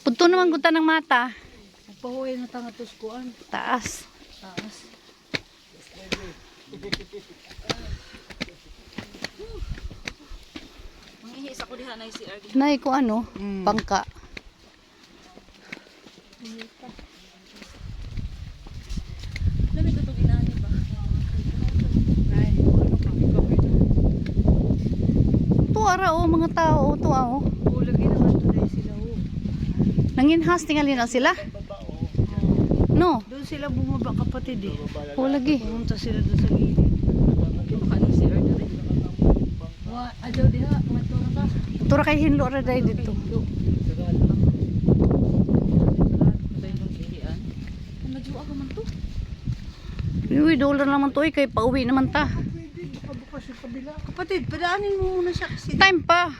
Punto naman guta ng mata. Pahuwi na tanga tuskuan. Taas. Taas. Mangihis ako diha na si RD. Nay ko ano, bangka. Lamig ito ginani ba? Ay, ano kang ikaw ito? Tuara o mga tao, tuwa o. Lagi naman tuloy sila o. Nanginhas tingali na sila. No, Doon sila bumaba kapatid eh. o lagi. Pumunta sila doon sa gilid. Baka ni si RD rin. Wa, adyo diha, matura ka. Tura kay hinlo ra day dito. Uy, dollar naman to eh, kay pauwi naman ta. Kapatid, padaanin mo muna siya kasi Time pa.